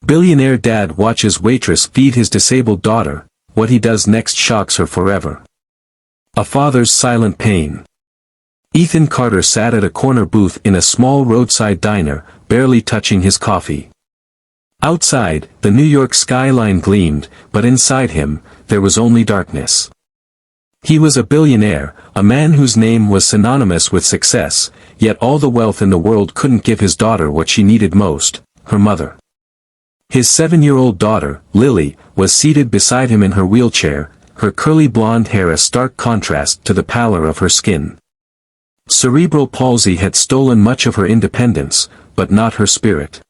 Billionaire dad watches waitress feed his disabled daughter. What he does next shocks her forever. A father's silent pain. Ethan Carter sat at a corner booth in a small roadside diner, barely touching his coffee. Outside, the New York skyline gleamed, but inside him, there was only darkness. He was a billionaire, a man whose name was synonymous with success, yet all the wealth in the world couldn't give his daughter what she needed most, her mother. His 7-year-old daughter, Lily, was seated beside him in her wheelchair, her curly blonde hair a stark contrast to the pallor of her skin. Cerebral palsy had stolen much of her independence, but not her spirit.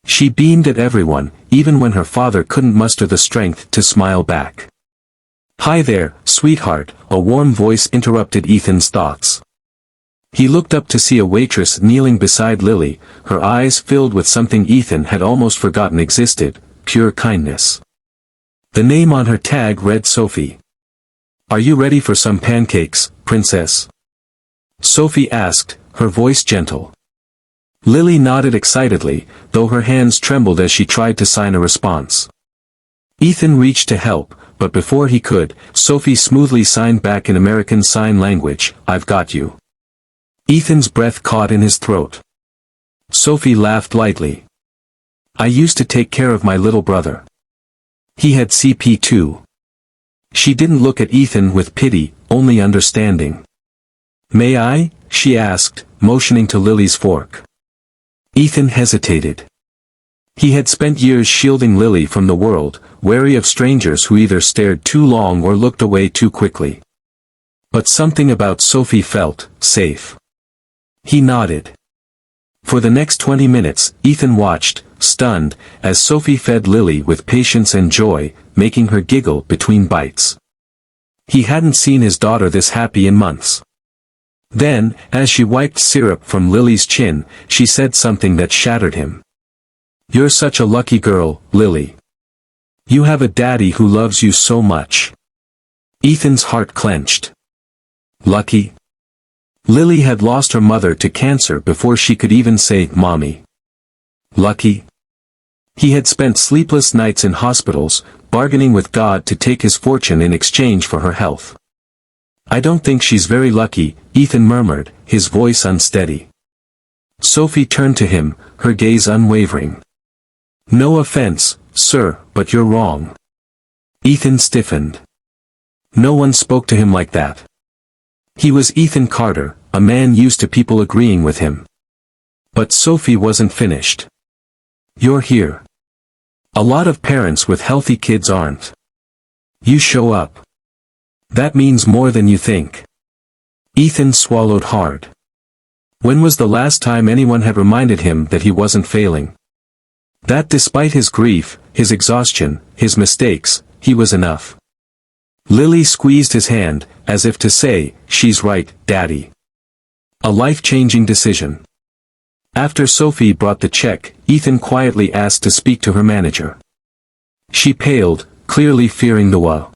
She beamed at everyone, even when her father couldn't muster the strength to smile back. "Hi there, sweetheart," a warm voice interrupted Ethan's thoughts. He looked up to see a waitress kneeling beside Lily, her eyes filled with something Ethan had almost forgotten existed, pure kindness. The name on her tag read Sophie. "Are you ready for some pancakes, princess?" Sophie asked, her voice gentle. Lily nodded excitedly, though her hands trembled as she tried to sign a response. Ethan reached to help, but before he could, Sophie smoothly signed back in American Sign Language, "I've got you." Ethan's breath caught in his throat. Sophie laughed lightly. "I used to take care of my little brother. He had CP too." She didn't look at Ethan with pity, only understanding. "May I?" she asked, motioning to Lily's fork. Ethan hesitated. He had spent years shielding Lily from the world, wary of strangers who either stared too long or looked away too quickly. But something about Sophie felt safe. He nodded. For the next 20 minutes, Ethan watched, stunned, as Sophie fed Lily with patience and joy, making her giggle between bites. He hadn't seen his daughter this happy in months. Then, as she wiped syrup from Lily's chin, she said something that shattered him. "You're such a lucky girl, Lily. You have a daddy who loves you so much." Ethan's heart clenched. Lucky? Lily had lost her mother to cancer before she could even say, "Mommy." Lucky? He had spent sleepless nights in hospitals, bargaining with God to take his fortune in exchange for her health. "I don't think she's very lucky," Ethan murmured, his voice unsteady. Sophie turned to him, her gaze unwavering. "No offense, sir, but you're wrong." Ethan stiffened. No one spoke to him like that. He was Ethan Carter, a man used to people agreeing with him. But Sophie wasn't finished. "You're here. A lot of parents with healthy kids aren't. You show up. That means more than you think." Ethan swallowed hard. When was the last time anyone had reminded him that he wasn't failing? That despite his grief, his exhaustion, his mistakes, he was enough. Lily squeezed his hand, as if to say, "She's right, Daddy." A life-changing decision. After Sophie brought the check, Ethan quietly asked to speak to her manager. She paled, clearly fearing the woe.